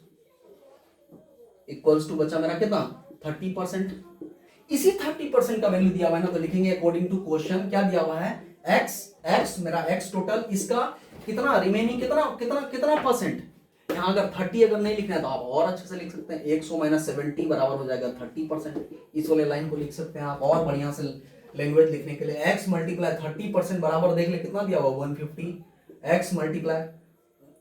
equals to बच्चा मेरा कितना 30%। इसी 30% का वैल्यू दिया हुआ है ना, तो लिखेंगे अकॉर्डिंग टू क्वेश्चन क्या दिया हुआ है, x मेरा x टोटल, इसका कितना रिमेनिंग कितना परसेंट। यहाँ अगर 30 अगर नहीं लिखना है तो आप और अच्छे से लिख सकते हैं, 100 माइनस 70 बराबर हो जाएगा 30%। इस वाले लाइन को लिख सकते हैं आप और बढ़िया से लैंग्वेज लिखने के लिए। x मल्टीप्लाई 30% बराबर देख ले कितना दिया हुआ 150, x मल्टीप्लाई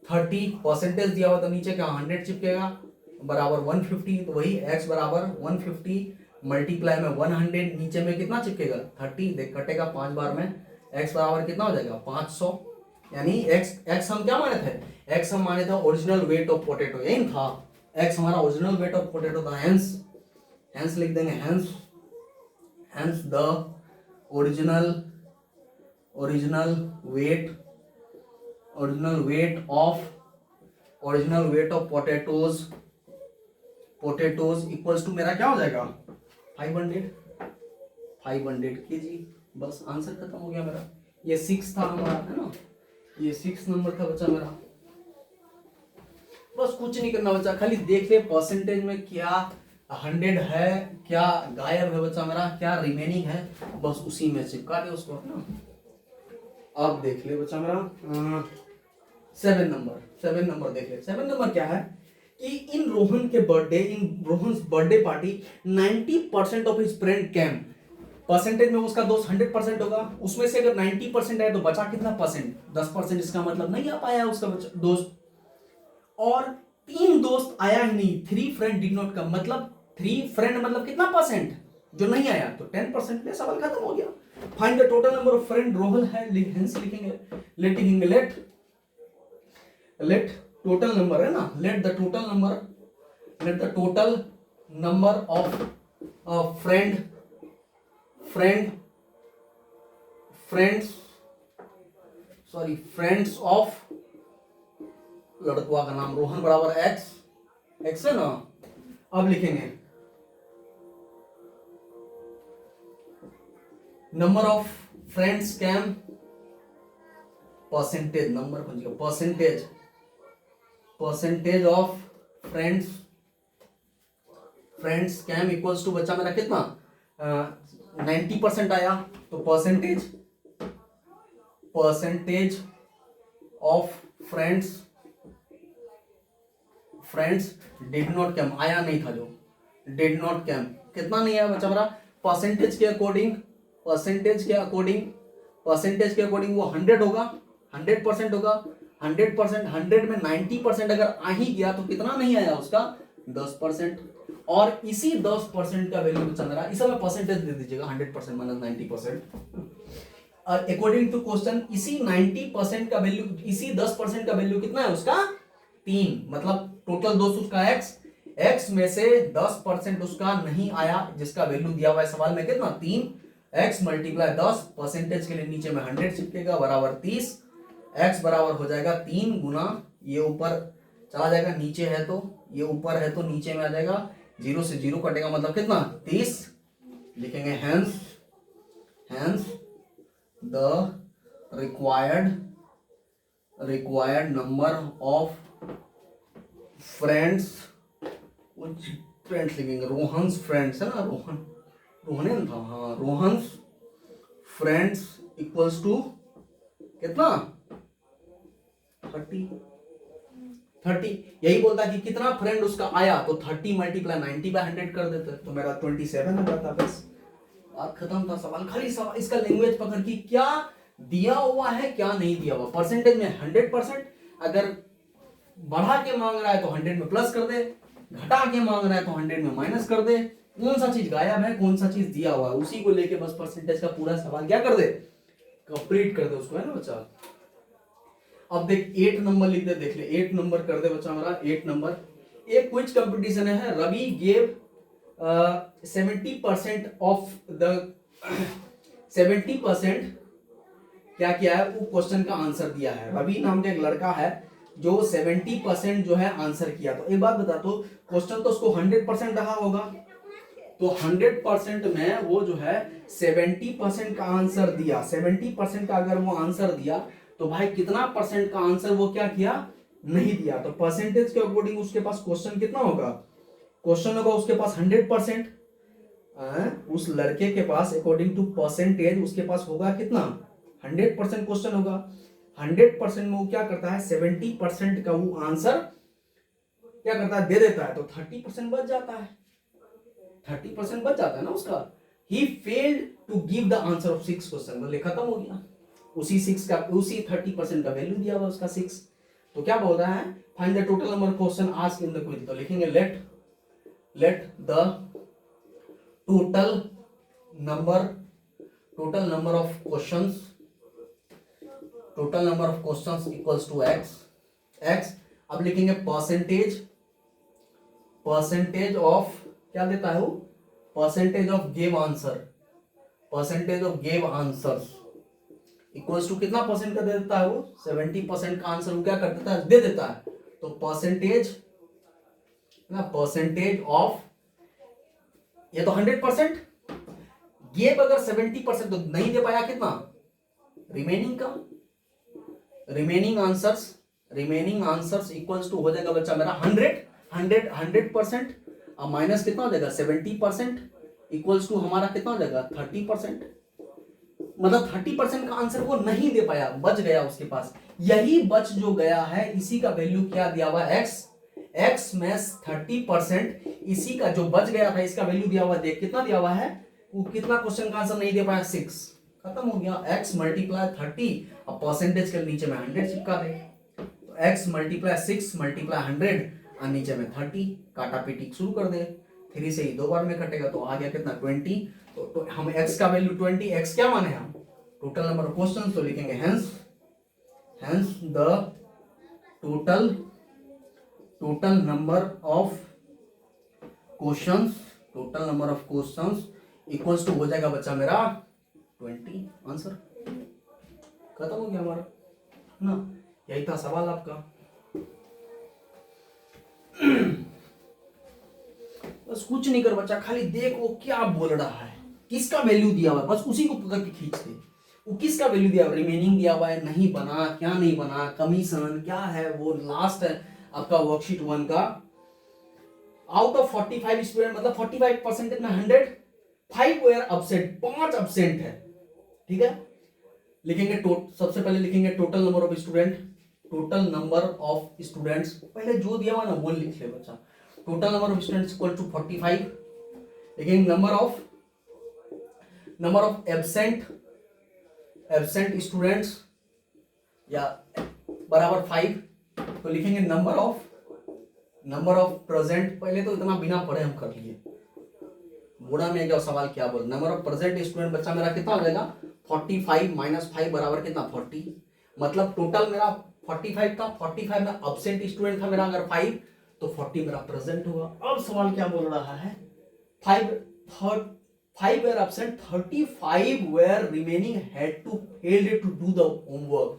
30 परसेंटेज दिया हुआ तो नीचे क्या 100 चिपकेगा बराबर 150, तो वही x बराबर 150 मल्टीप्लाई में 100, नीचे में कितना चिपकेगा 30, देख कटेगा 5 बार में, x बराबर कितना हो जाएगा 500। यानी x हम क्या माने थे, x हम माने थे ओरिजिनल वेट ऑफ पोटैटो, यही था x हमारा ओरिजिनल वेट ऑफ पोटैटो था, हेंस लिख देंगे, hence the original weight of potatoes equals to मेरा क्या हो जाएगा 500 केजी। बस आंसर खत्म हो गया मेरा। ये 6 था हमारा, है ना, ये 6 नंबर था बच्चा मेरा। बस कुछ नहीं करना बच्चा, खाली देख ले परसेंटेज में क्या 100 है, क्या गायब है बच्चा मेरा, क्या रिमेनिंग है, बस उसी में चिपका दे उसको, है ना। अब देख ले बच्चा मेरा 7 नंबर देख ले। 7 नंबर क्या है कि in Rohan's birthday party 90% of his friend came. Percentage में उसका दोस्त 100% होगा, उसमें से अगर 90% है तो बचा कितना परसेंट, 10%। इसका मतलब नहीं आ पाया उसका दोस्त, और 3 दोस्त आया ही नहीं, 3 फ्रेंड डिड नॉट कम, मतलब 3 फ्रेंड मतलब कितना परसेंट जो नहीं आया, तो 10% में सवाल खत्म हो गया। Find the total number of friend रोहल है, हेंस लिखेंगे लेट टोटल नंबर, है ना, let the total number of friends of लड़कुआ का नाम रोहन बराबर x है ना। अब लिखेंगे number of friends came, percentage number को percentage of friends came equals to बच्चा मेरा कितना 90% आया, तो percentage of friends did not came, आया नहीं था जो डिड नॉट कैम, कितना नहीं आया बच्चा मेरा, परसेंटेज के अकॉर्डिंग वो 100 होगा, 100% होगा, 100% में 90% अगर आ ही गया तो कितना नहीं आया उसका 10%। और इसी 10% का वैल्यू बच्चा मेरा, इस समय परसेंटेज दे दीजिएगा 100% माइनस 90%। अकॉर्डिंग टू क्वेश्चन इसी 90% का वैल्यू, इसी 10% का वैल्यू कितना है उसका 3, मतलब टोटल दोस्त उसका x में से 10% उसका नहीं आया, जिसका वैल्यू दिया हुआ है सवाल में कितना 3, x मल्टीप्लाई 10 परसेंटेज के लिए नीचे में 100 चिपकेगा बराबर 30, x बराबर हो जाएगा 3 गुना, ये ऊपर चला जाएगा, नीचे है तो ये ऊपर है तो नीचे में आ जाएगा, 0 से 0 कटेगा मतलब कितना 30। लिखेंगे hence the required number of friends, कुछ फ्रेंड्स लिखेंगे, रोहन्स फ्रेंड्स है ना, रोहन था, हाँ, रोहन्स फ्रेंड्स इक्वल्स टू कितना 30। यही बोलता कि कितना फ्रेंड उसका आया, तो 30 मल्टीप्लाई 90/100 कर देते, तो मेरा 27 हो जाता। बस बात खत्म था। सवाल खाली सवाल इसका लैंग्वेज पकड़ की क्या दिया हुआ है क्या नहीं दिया हुआ। परसेंटेज में 100%, अगर बढ़ा के मांग रहा है तो 100 में प्लस कर दे, घटा के मांग रहा है तो 100 में माइनस कर दे। कौन सा चीज गायब है, कौन सा चीज दिया हुआ है, उसी को लेके बस परसेंटेज का पूरा सवाल क्या कर दे, कंप्लीट कर दे उसको, है ना बच्चा। अब देख 8 नंबर लिख दे, देख ले 8 नंबर कर दे बच्चा हमारा। 8 नंबर एक क्विज कंपटीशन है। रवि गेव 70% ऑफ द 70% क्या किया है, वो क्वेश्चन का आंसर दिया है। रवि नाम का एक लड़का है जो 70% जो है आंसर किया। तो एक बात बता, तो क्वेश्चन तो उसको 100% रहा होगा, तो 100% में वो जो है 70% का आंसर दिया। 70% का अगर वो आंसर दिया तो भाई कितना परसेंट का आंसर वो क्या किया, नहीं दिया। तो परसेंटेज के अकॉर्डिंग उसके पास क्वेश्चन कितना होगा, क्वेश्चन होगा उसके पास 100%। उस लड़के के पास अकॉर्डिंग टू परसेंटेज उसके पास होगा कितना, 100% क्वेश्चन होगा। 100% में वो क्या करता है, 70% का वो आंसर क्या करता है, दे देता है, तो 30% बच जाता है। 30% बच जाता है ना उसका। He failed to give the answer of 6 question, मतलब खत्म हो गया। उसी 6 का, उसी 30% का वैल्यू दिया हुआ उसका 6। तो क्या बोल रहा है, find the total number question asked in the quiz. तो लिखेंगे let the total number of questions equals to x। अब लिखेंगे परसेंटेज ऑफ क्या देता है वो, percentage of give answers equals to कितना परसेंट का दे देता है वो, 70% का आंसर वो क्या कर देता है, दे देता है। तो परसेंटेज ऑफ, ये तो 100%, गेव अगर 70% तो नहीं दे पाया, कितना रिमेनिंग आंसर्स इक्वल्स टू हो जाएगा बच्चा मेरा 100%। अब माइनस कितना हो जाएगा 70% इक्वल्स टू हमारा कितना हो जाएगा 30%। मतलब 30% का आंसर वो नहीं दे पाया, बच गया उसके पास। यही बच जो गया है इसी का वैल्यू क्या दिया हुआ है, x में 30%, इसी का जो बच गया था इसका वैल्यू दिया हुआ, देख कितना दिया हुआ है, वो कितना क्वेश्चन का आंसर नहीं दे पाया, 6। खत्म हो गया, x मल्टीप्लाई 30, अब परसेंटेज के नीचे में 100 चिपका दे, तो x मल्टीप्लाई 6 मल्टीप्लाई 100 और नीचे में 30, काटा पीटी शुरू कर दे। 3 से ही 2 बार में कटेगा, तो आ गया कितना 20। तो हम x का वैल्यू 20, x क्या माने हम, टोटल नंबर ऑफ क्वेश्चन, तो लिखेंगे hence the total number of questions equals to हो जाएगा बच्चा मेरा 20। आंसर खत्म हो गया हमारा ना, यही था सवाल आपका। बस कुछ नहीं कर बच्चा, खाली देख वो क्या बोल रहा है, किसका वैल्यू दिया हुआ है, बस उसी को पकड़ के खींच दे। वो किसका वैल्यू दिया हुआ, रिमेनिंग दिया हुआ है, नहीं बना क्या नहीं बना, कमीशन क्या है, वो लास्ट है आपका वर्कशीट 1 का। आउट ऑफ 45 स्टूडेंट, मतलब 45% में 100, 5 वेयर अब्सेंट, 5 अब्सेंट है, ठीक है। लिखेंगे सबसे पहले लिखेंगे टोटल नंबर ऑफ स्टूडेंट्स, पहले जो दिया हुआ ना वो लिख ले बच्चा। Total number of students equal to 45। लिखेंगे नंबर ऑफ एब्सेंट स्टूडेंट्स या बराबर 5। तो लिखेंगे नंबर ऑफ प्रेजेंट, पहले तो इतना बिना पढ़े हम कर लिए, बोर्डा में क्या सवाल क्या बोल, नंबर ऑफ प्रेजेंट स्टूडेंट बच्चा मेरा कितना हो जाएगा 45 माइनस 5 बराबर कितना 40। मतलब टोटल मेरा 45 था, 45 में अब्सेंट स्टूडेंट था मेरा अगर 5, तो 40 मेरा प्रेजेंट होगा। अब सवाल क्या बोल रहा है, 5 were absent, 35 were remaining, had to failed to do the homework।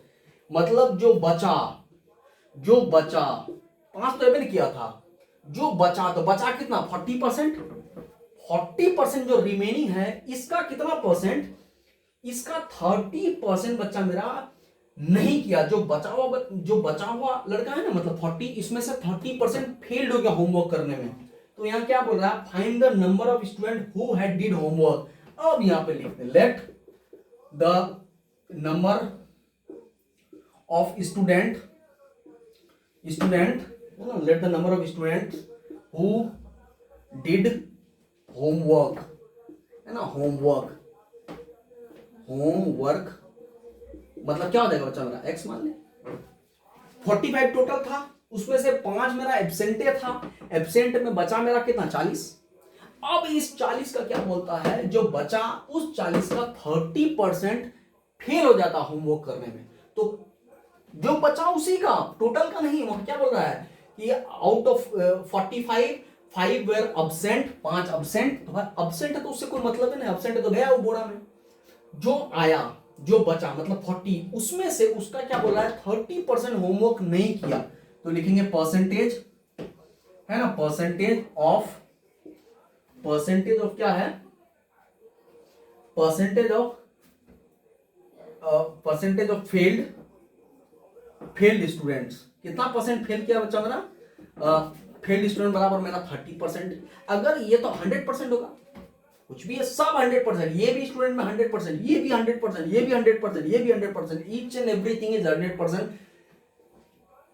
मतलब जो बचा 5 तो नहीं किया था, जो बचा तो बचा कितना 40% जो रिमेनिंग है इसका कितना परसेंट, इसका 30% बच्चा मेरा नहीं किया। जो बचा हुआ लड़का है ना, मतलब 40, इसमें से 30% फेल्ड हो गया होमवर्क करने में। तो यहाँ क्या बोल रहा है, find the number of student who had did homework. अब यहाँ पे लिखते हैं let the number of student let the number of student who did homework, है ना, होमवर्क मतलब क्या हो जाएगा बच्चा मेरा, एक्स मान ले। 45 टोटल था, उसमें से 5 मेरा एब्सेंटे था, एब्सेंट में बचा मेरा कितना, 40। अब इस 40 का क्या बोलता है, जो बचा उस 40 का 30% फेल हो जाता होमवर्क करने में। तो जो बचा उसी का, टोटल का नहीं। वहां क्या बोल रहा है कि out of 45 5 were absent, 5 absent. तो भाई अब्सेंट है तो उससे कोई मतलब नहीं, अब्सेंट है तो गया वो बोरा में। जो आया, जो बचा मतलब 40, उसमें से उसका क्या बोल रहा है, 30% होमवर्क नहीं किया। तो लिखेंगे परसेंटेज, है ना, परसेंटेज ऑफ क्या है, परसेंटेज ऑफ फेल्ड स्टूडेंट्स। कितना परसेंट फेल किया बच्चा मेरा, फेल्ड स्टूडेंट बराबर मेरा 30%। अगर ये तो 100% होगा, कुछ भी है सब 100%, ये भी स्टूडेंट में 100%, ये भी 100%, ये भी 100%, ये भी 100%, each and everything is 100%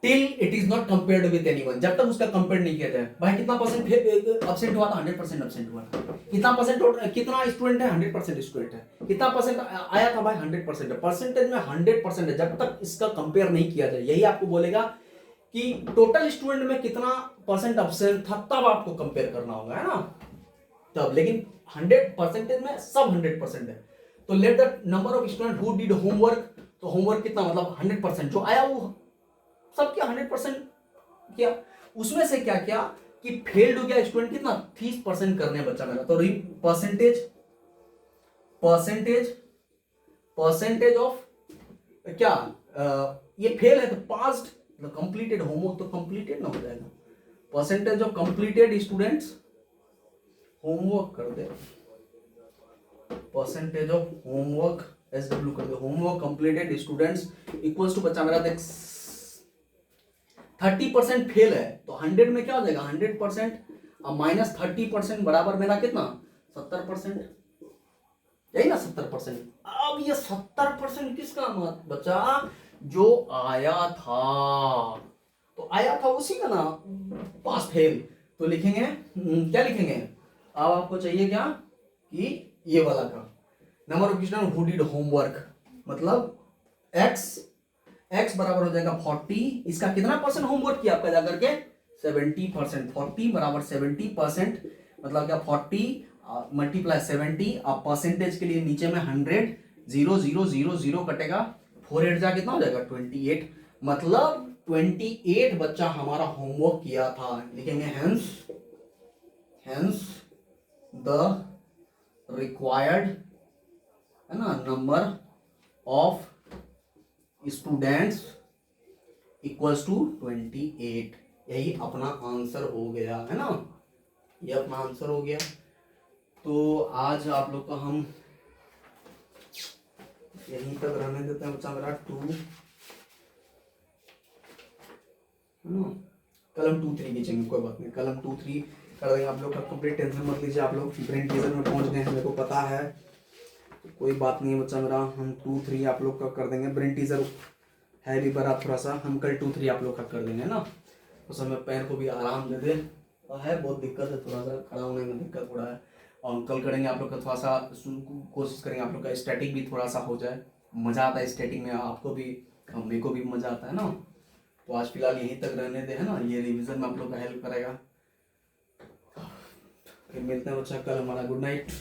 till it is not compared with anyone. जब तक उसका कंपेयर नहीं किया जाए। भाई कितना परसेंट अब्सेंट हुआ था, 100% अब्सेंट हुआ था। कितना परसेंट, कितना स्टूडेंट है, 100% स्टूडेंट है। कितना परसेंट आया था भाई, 100% है। परसेंटेज में 100% है, जब तक इसका कंपेयर नहीं किया जाए। यही आपको बोलेगा कि टोटल स्टूडेंट में कितना परसेंट अब्सेंट था, तब आपको कंपेयर करना होगा, है ना, तब। लेकिन 100% में सब 100% है। तो let the number of student who did homework, तो होमवर्क कितना मतलब 100%, जो आया वो सब क्या 100% किया। उसमें से क्या किया कि फेल्ड हो गया स्टूडेंट कितना, 30% करने बचा मेरा। तो परसेंटेज ऑफ क्या, ये फेल है तो पास्ड, कंप्लीटेड होमवर्क तो कंप्लीटेड ना हो जाएगा। Percentage of completed students, homework कर दे, परसेंटेज ऑफ होमवर्क SW कर दे, homework completed students equals to, बच्चा मेरा देख 30% फेल है तो 100 में क्या हो जाएगा, 100% माइनस 30% बराबर मेरा कितना, 70%, यही ना 70%। अब ये 70% किसका बचा, जो आया था, तो आया था उसी का ना पास फेल। तो लिखेंगे क्या लिखेंगे, अब आपको चाहिए क्या कि ये वाला का number of student who did homework, मतलब x बराबर हो जाएगा 40। इसका कितना परसेंट होमवर्क किया आपका जाकर के, 70%। 40 बराबर 70%, मतलब क्या 40 मल्टीप्लाई 70। आप परसेंटेज के लिए नीचे में 100, 0 0 0 0 कटेगा, 4 8 जा कितना हो जाएगा 28। मतलब 28 बच्चा हमारा होमवर्क किया था। लिखेंगे हेंस द रिक्वायर्ड, है ना, number of students equals to 28। यही अपना आंसर हो गया, है ना, ये अपना आंसर हो गया। तो आज आप लोग का हम यहीं तक रहने देते हैं बच्चा मेरा 2, है ना, कलम 2 3 खींचेंगे, कोई बात नहीं, कलम 2 3 कर देंगे आप लोग का कंप्लीट। टेंशन मत लीजिए, आप लोग ब्रेन टीजर में पहुंच गए हैं, मेरे को पता है, कोई बात नहीं है बच्चा मेरा। हम 2 3 आप लोग का कर देंगे। ब्रेन टीजर है भी बड़ा थोड़ा सा, हम कल 2 3 आप लोग का कर देंगे ना। उस समय पैर को भी आराम दे दे, है बहुत दिक्कत है, थोड़ा सा खड़ा होने में दिक्कत थोड़ा है। और कल करेंगे आप लोग का थोड़ा सा, कोशिश करेंगे आप लोग का स्टैटिक भी थोड़ा सा हो जाए। मज़ा आता है स्टैटिक में, आपको भी मेरे को भी मज़ा आता है ना। तो आज फिलहाल यहीं तक रहने दे, है ना, ये रिवीजन में आप लोग का हेल्प करेगा। फिर मिलते हैं बच्चा कल हमारा। Good night.